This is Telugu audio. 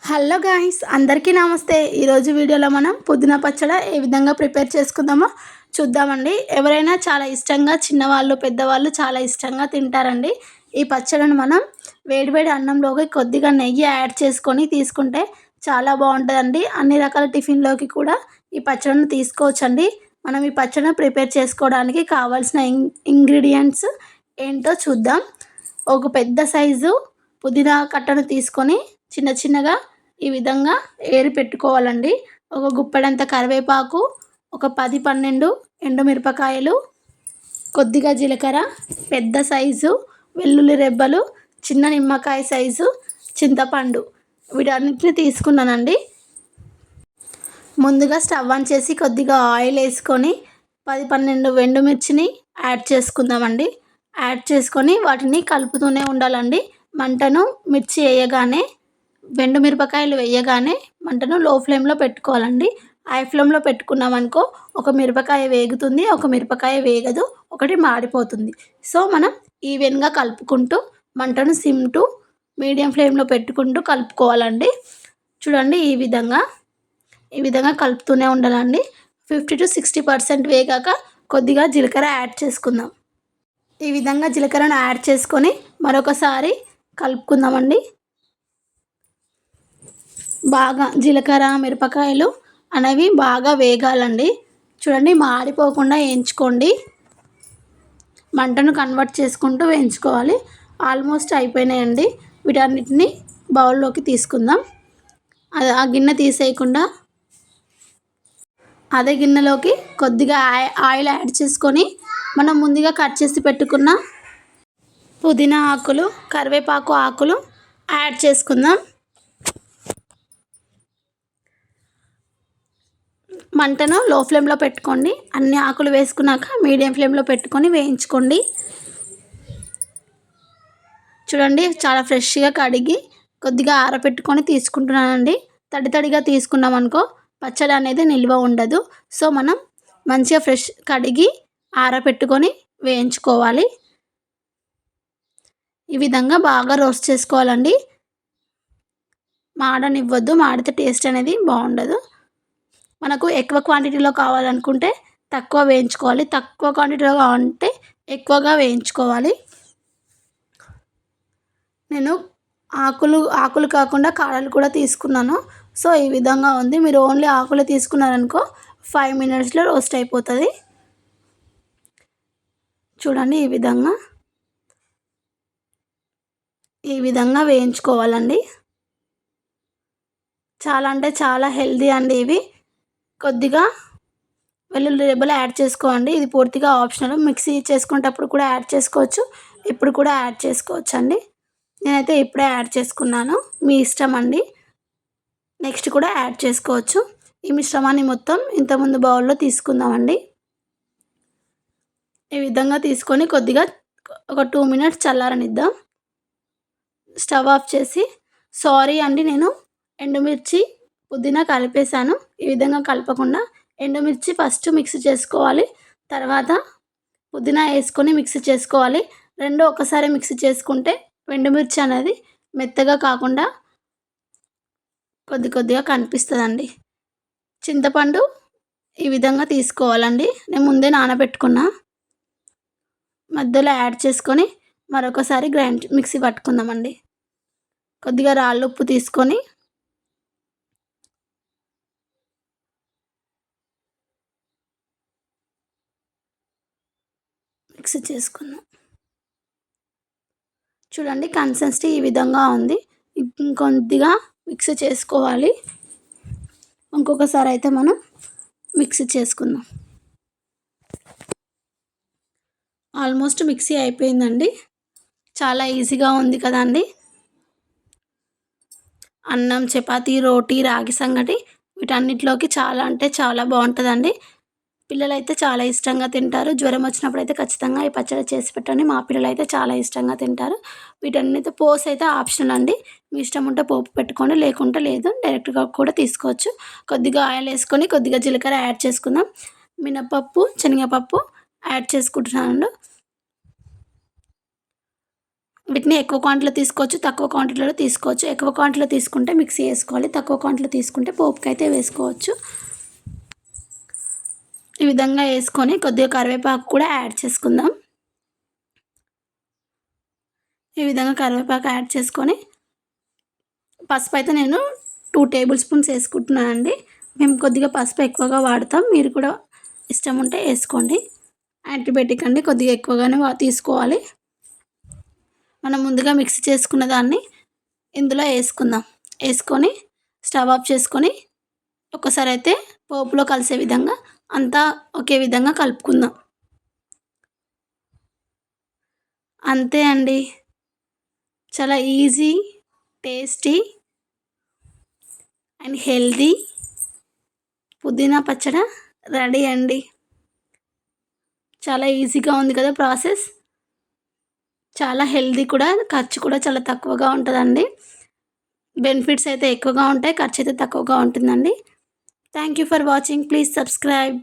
హలో గాయ్స్, అందరికీ నమస్తే. ఈరోజు వీడియోలో మనం పుదీనా పచ్చడి ఏ విధంగా ప్రిపేర్ చేసుకుందామో చూద్దామండి. ఎవరైనా చాలా ఇష్టంగా, చిన్నవాళ్ళు పెద్దవాళ్ళు చాలా ఇష్టంగా తింటారండి. ఈ పచ్చడిని మనం వేడివేడి అన్నంలోకి కొద్దిగా నెయ్యి యాడ్ చేసుకొని తీసుకుంటే చాలా బాగుంటుందండి. అన్ని రకాల టిఫిన్లోకి కూడా ఈ పచ్చడిని తీసుకోవచ్చండి. మనం ఈ పచ్చడిని ప్రిపేర్ చేసుకోవడానికి కావాల్సిన ఇంగ్రీడియంట్స్ ఏంటో చూద్దాం. ఒక పెద్ద సైజు పుదీనా కట్టను తీసుకొని చిన్న చిన్నగా ఈ విధంగా ఏరి పెట్టుకోవాలండి. ఒక గుప్పెడంత కరివేపాకు, ఒక 10-12 ఎండుమిరపకాయలు, కొద్దిగా జీలకర్ర, పెద్ద సైజు వెల్లుల్లి రెబ్బలు, చిన్న నిమ్మకాయ సైజు చింతపండు, వీటన్నిటిని తీసుకున్నానండి. ముందుగా స్టవ్ ఆన్ చేసి కొద్దిగా ఆయిల్ వేసుకొని 10-12 ఎండుమిర్చిని యాడ్ చేసుకుందామండి. యాడ్ చేసుకొని వాటిని కలుపుతూనే ఉండాలండి. మంటను మిర్చి వేయగానే, మిరపకాయలు వేయగానే మంటను లో ఫ్లేమ్లో పెట్టుకోవాలండి. హై ఫ్లేమ్లో పెట్టుకున్నామనుకో ఒక మిరపకాయ వేగుతుంది, ఒక మిరపకాయ వేగదు, ఒకటి మాడిపోతుంది. సో మనం ఈవెన్గా కలుపుకుంటూ మంటను సిమ్ టు మీడియం ఫ్లేమ్లో పెట్టుకుంటూ కలుపుకోవాలండి. చూడండి, ఈ విధంగా కలుపుతూనే ఉండాలండి. 50-60% వేగాక కొద్దిగా జీలకర్ర యాడ్ చేసుకుందాం. ఈ విధంగా జీలకర్రను యాడ్ చేసుకొని మరొకసారి కలుపుకుందామండి. బాగా జీలకర్ర, మిరపకాయలు అనేవి బాగా వేగాలండి. చూడండి, మాడిపోకుండా వేయించుకోండి. మంటను కన్వర్ట్ చేసుకుంటూ వేయించుకోవాలి. ఆల్మోస్ట్ అయిపోయినాయండి. వీటన్నిటిని బౌల్లోకి తీసుకుందాం. ఆ గిన్నె తీసేయకుండా అదే గిన్నెలోకి కొద్దిగా ఆయిల్ యాడ్ చేసుకొని మనం ముందుగా కట్ చేసి పెట్టుకున్న పుదీనా ఆకులు, కరివేపాకు ఆకులు యాడ్ చేసుకుందాం. మంటను లో ఫ్లేమ్లో పెట్టుకోండి. అన్ని ఆకులు వేసుకున్నాక మీడియం ఫ్లేమ్లో పెట్టుకొని వేయించుకోండి. చూడండి, చాలా ఫ్రెష్గా కడిగి కొద్దిగా ఆరబెట్టుకొని తీసుకుంటున్నానండి. తడిగా తీసుకున్నాం అనుకో పచ్చడి అనేది నిల్వ ఉండదు. సో మనం మంచిగా ఫ్రెష్ కడిగి ఆరబెట్టుకొని వేయించుకోవాలి. ఈ విధంగా బాగా రోస్ట్ చేసుకోవాలండి. మాడనివ్వద్దు, మాడితే టేస్ట్ అనేది బాగుండదు. మనకు ఎక్కువ క్వాంటిటీలో కావాలనుకుంటే తక్కువ వేయించుకోవాలి, తక్కువ క్వాంటిటీలో కావాలంటే ఎక్కువగా వేయించుకోవాలి. నేను ఆకులు కాకుండా కాడలు కూడా తీసుకున్నాను. సో ఈ విధంగా ఉంది. మీరు ఓన్లీ ఆకులు తీసుకున్నారనుకో 5 minutesలో రోస్ట్ అయిపోతుంది. చూడండి, ఈ విధంగా వేయించుకోవాలండి. చాలా అంటే చాలా హెల్దీ అండి ఇవి. కొద్దిగా వెల్లుల్లి రెబ్బలు యాడ్ చేసుకోండి. ఇది పూర్తిగా ఆప్షనల్. మిక్సీ చేసుకునేటప్పుడు కూడా యాడ్ చేసుకోవచ్చు, ఇప్పుడు కూడా యాడ్ చేసుకోవచ్చు అండి. నేనైతే ఇప్పుడే యాడ్ చేసుకున్నాను. మీ ఇష్టం అండి, నెక్స్ట్ కూడా యాడ్ చేసుకోవచ్చు. ఈ మిశ్రమాన్ని మొత్తం ఇంతకుముందు బౌల్లో తీసుకుందామండి. ఈ విధంగా తీసుకొని కొద్దిగా ఒక 2 minutes చల్లారనిద్దాం. స్టవ్ ఆఫ్ చేసి, సారీ అండి, నేను ఎండుమిర్చి పుదీనా కలిపేశాను. ఈ విధంగా కలపకుండా ఎండుమిర్చి ఫస్ట్ మిక్స్ చేసుకోవాలి, తర్వాత పుదీనా వేసుకొని మిక్స్ చేసుకోవాలి. రెండు ఒకసారి మిక్స్ చేసుకుంటే ఎండుమిర్చి అనేది మెత్తగా కాకుండా కొద్దిగా కనిపిస్తుందండి. చింతపండు ఈ విధంగా తీసుకోవాలండి. నేను ముందే నానబెట్టుకున్నా. మధ్యలో యాడ్ చేసుకొని మరొకసారి మిక్సీ పట్టుకుందామండి. కొద్దిగా రాళ్ళుప్పు తీసుకొని మిక్సీ చేసుకుందాం. చూడండి, కన్సిస్టెన్సీ ఈ విధంగా ఉంది. ఇంకొద్దిగా మిక్సీ చేసుకోవాలి. ఇంకొకసారి అయితే మనం మిక్సీ చేసుకుందాం. ఆల్మోస్ట్ మిక్సీ అయిపోయిందండి. చాలా ఈజీగా ఉంది కదండి. అన్నం, చపాతీ, రోటీ, రాగి సంగటి వీటన్నిటిలోకి చాలా అంటే చాలా బాగుంటుందండి. పిల్లలైతే చాలా ఇష్టంగా తింటారు. జ్వరం వచ్చినప్పుడు అయితే ఖచ్చితంగా ఈ పచ్చడి చేసి పెట్టండి. మా పిల్లలు అయితే చాలా ఇష్టంగా తింటారు. వీటన్నిటితో పోస్ అయితే ఆప్షనల్ అండి. మీ ఇష్టం ఉంటే పోపు పెట్టుకోండి, లేకుంటే లేదు, డైరెక్ట్గా కూడా తీసుకోవచ్చు. కొద్దిగా ఆయిల్ వేసుకొని కొద్దిగా జీలకర్ర యాడ్ చేసుకుందాం. మినపప్పు, శనగపప్పు యాడ్ చేసుకుంటున్నాను. వీటిని ఎక్కువ క్వాంటిటీలో తీసుకోవచ్చు, తక్కువ క్వాంటిటీలో తీసుకోవచ్చు. ఎక్కువ క్వాంటిటీలో తీసుకుంటే మిక్సీ వేసుకోవాలి, తక్కువ క్వాంటిటీలో తీసుకుంటే పోపుకైతే వేసుకోవచ్చు. ఈ విధంగా వేసుకొని కొద్దిగా కరివేపాకు కూడా యాడ్ చేసుకుందాం. ఈ విధంగా కరివేపాకు యాడ్ చేసుకొని పసుపు అయితే నేను 2 టేబుల్ స్పూన్స్ వేసుకుంటున్నానండి. మేము కొద్దిగా పసుపు ఎక్కువగా వాడతాం, మీరు కూడా ఇష్టం ఉంటే వేసుకోండి. యాంటీబయాటిక్ అండి, కొద్దిగా ఎక్కువగానే తీసుకోవాలి. మనం ముందుగా మిక్సీ చేసుకున్న దాన్ని ఇందులో వేసుకుందాం. వేసుకొని స్టవ్ ఆఫ్ చేసుకొని ఒక్కసారి అయితే పోపులో కలిసే విధంగా అంతా ఒకే విధంగా కలుపుకుందాం. అంతే అండి, చాలా ఈజీ, టేస్టీ అండ్ హెల్దీ పుదీనా పచ్చడి రెడీ అండి. చాలా ఈజీగా ఉంది కదా ప్రాసెస్. చాలా హెల్దీ కూడా, ఖర్చు కూడా చాలా తక్కువగా ఉంటుందండి. బెనిఫిట్స్ అయితే ఎక్కువగా ఉంటాయి, ఖర్చు అయితే తక్కువగా ఉంటుందండి. Thank you for watching. Please subscribe.